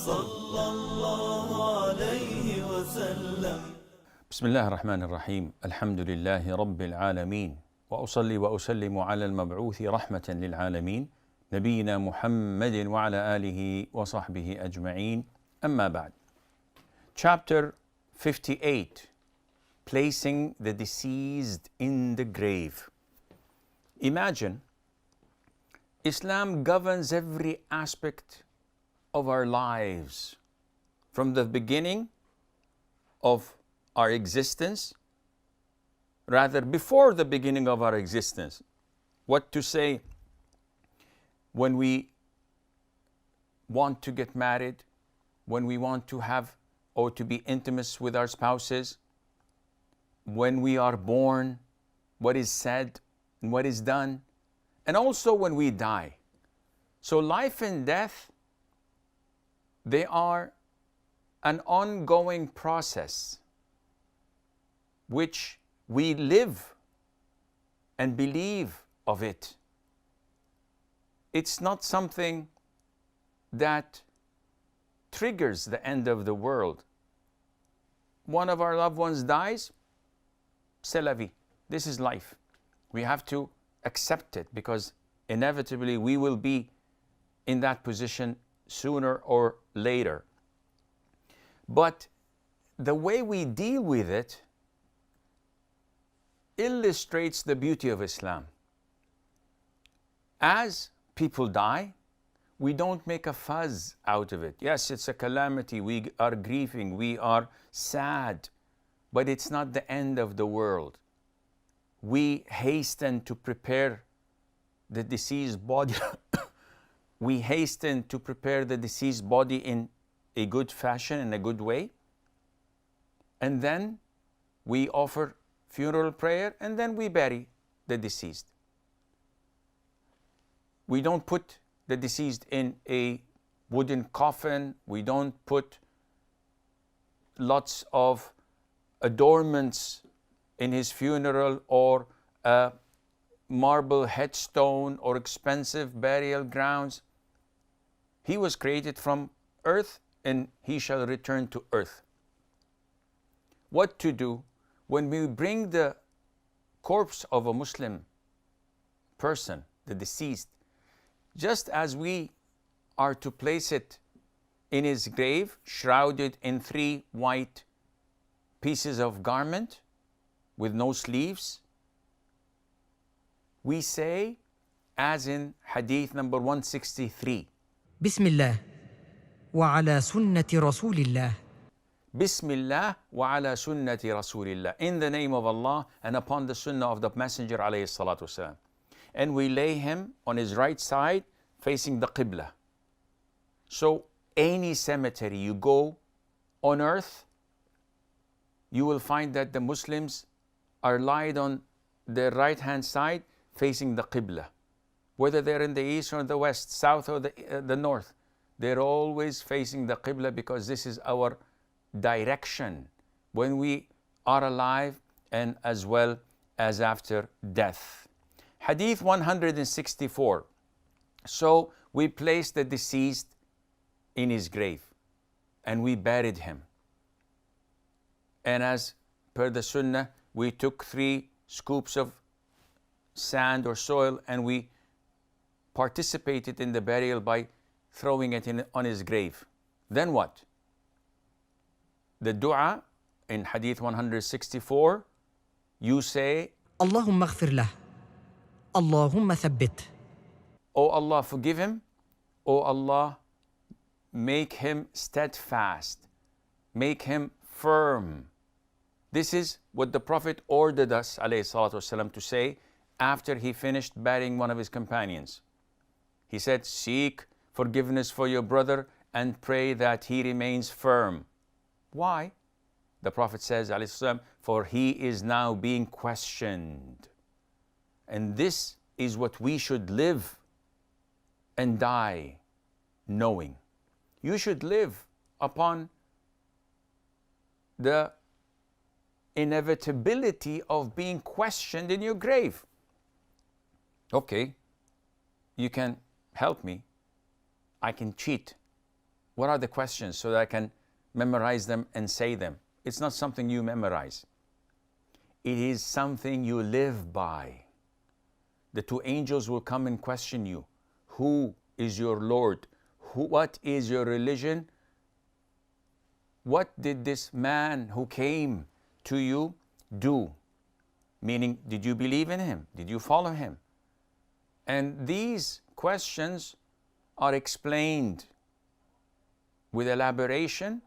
صلى الله عليه وسلم. بسم الله الرحمن الرحيم. الحمد لله رب العالمين، وأصلي وأسلم على المبعوث رحمة للعالمين نبينا محمد وعلى آله وصحبه أجمعين. أما بعد. Chapter 58, Placing the Deceased in the Grave. Imagine Islam governs every aspect of our lives, from the beginning of our existence, rather before the beginning of our existence. What to say when we want to get married, when we want to have or to be intimate with our spouses, when we are born, what is said and what is done, and also when we die. So life and death, they are an ongoing process which we live and believe of it. It's not something that triggers the end of the world. One of our loved ones dies, c'est la vie. This is life. We have to accept it because inevitably we will be in that position sooner or later. But the way we deal with it illustrates the beauty of Islam. As people die, we don't make a fuzz out of it. Yes, it's a calamity. We are grieving. We are sad. But it's not the end of the world. We hasten to prepare the deceased body. We hasten to prepare the deceased body in a good fashion, in a good way. And then we offer funeral prayer, and then we bury the deceased. We don't put the deceased in a wooden coffin. We don't put lots of adornments in his funeral or a marble headstone or expensive burial grounds. He was created from earth and he shall return to earth. What to do when we bring the corpse of a Muslim person, the deceased, just as we are to place it in his grave, shrouded in 3 white pieces of garment with no sleeves, we say, as in hadith number 163, Bismillah wa ala sunnati Rasulillah. Bismillah wa ala sunnati Rasulillah. In the name of Allah and upon the sunnah of the Messenger alayhi salatu wasalam. And we lay him on his right side facing the Qibla. So any cemetery you go on earth, you will find that the Muslims are laid on their right hand side facing the Qibla. Whether they're in the east or the west, south or the north, they're always facing the Qibla because this is our direction when we are alive and as well as after death. Hadith 164. So we placed the deceased in his grave and we buried him. And as per the sunnah, we took 3 scoops of sand or soil and we participated in the burial by throwing it on his grave. Then what? The dua in Hadith 164, you say, Allahumma aghfir lah. Allahumma thabbit. O Allah, forgive him. O Allah, make him steadfast. Make him firm. This is what the Prophet ordered us ﷺ to say after he finished burying one of his companions. He said, seek forgiveness for your brother and pray that he remains firm. Why? The Prophet says, ﷺ, for he is now being questioned. And this is what we should live and die knowing. You should live upon the inevitability of being questioned in your grave. Okay, you can help me. I can cheat. What are the questions so that I can memorize them and say them? It's not something you memorize. It is something you live by. The two angels will come and question you. Who is your Lord? What is your religion? What did this man who came to you do? Meaning, did you believe in him? Did you follow him? And these questions are explained with elaboration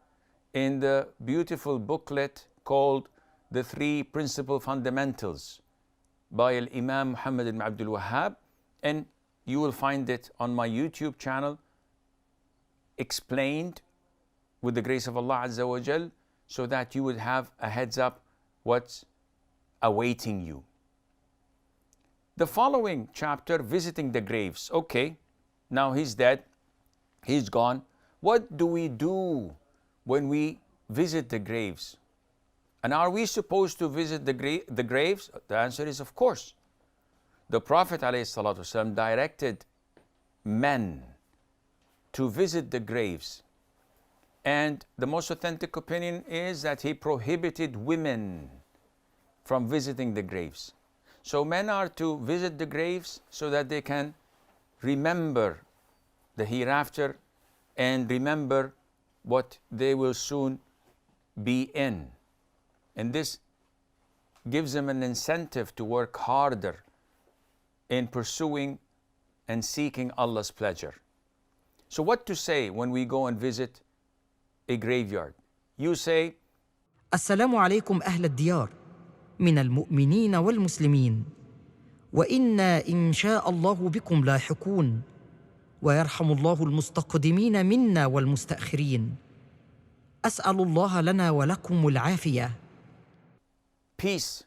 in the beautiful booklet called The Three Principal Fundamentals by Imam Muhammad ibn Abdul Wahhab, and you will find it on my YouTube channel, explained with the grace of Allah Azza wa Jal, so that you would have a heads up what's awaiting you. The following chapter, visiting the graves. Okay, now he's dead, he's gone. What do we do when we visit the graves? And are we supposed to visit the graves? The answer is of course. The Prophet ﷺ directed men to visit the graves. And the most authentic opinion is that he prohibited women from visiting the graves. So men are to visit the graves so that they can remember the hereafter and remember what they will soon be in. And this gives them an incentive to work harder in pursuing and seeking Allah's pleasure. So what to say when we go and visit a graveyard? You say, السلام عليكم أهل الديار من المؤمنين والمسلمين وإنا إن شاء الله بكم لاحقون ويرحم الله المستقدمين منا والمستأخرين أسأل الله لنا ولكم العافية. Peace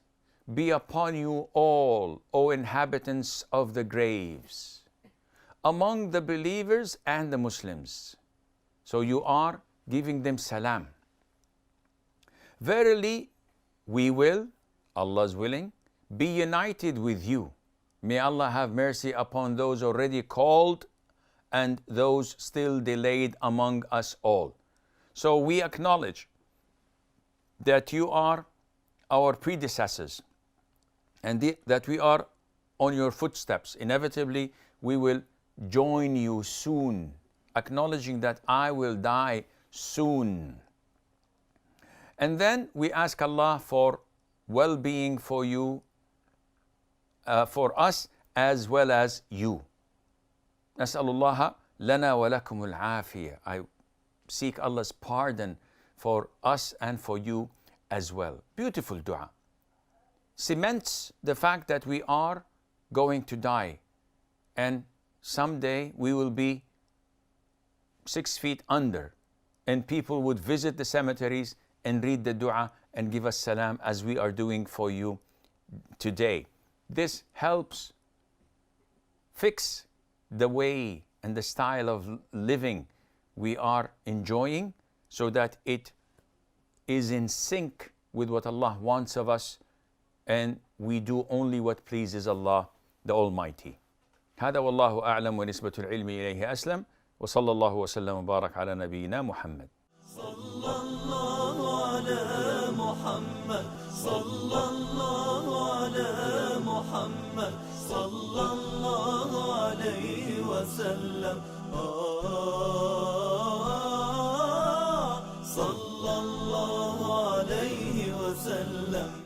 be upon you all, O inhabitants of the graves, among the believers and the Muslims. So you are giving them salam. Verily, we will, Allah is willing, be united with you. May Allah have mercy upon those already called and those still delayed among us all. So we acknowledge that you are our predecessors and that we are on your footsteps. Inevitably, we will join you soon, acknowledging that I will die soon. And then we ask Allah for well-being for you, for us as well as you. نسأل الله لنا ولكم العافية. I seek Allah's pardon for us and for you as well. Beautiful dua. Cements the fact that we are going to die and someday we will be 6 feet under, and people would visit the cemeteries and read the dua and give us salam as we are doing for you today. This helps fix the way and the style of living we are enjoying so that it is in sync with what Allah wants of us and we do only what pleases Allah the Almighty. هذا والله أعلم ونسبة العلم إليه أسلم وصلى الله وسلم وبارك على نبينا محمد. صلى الله على محمد صلى الله على محمد صلى الله عليه وسلم صلى الله عليه وسلم.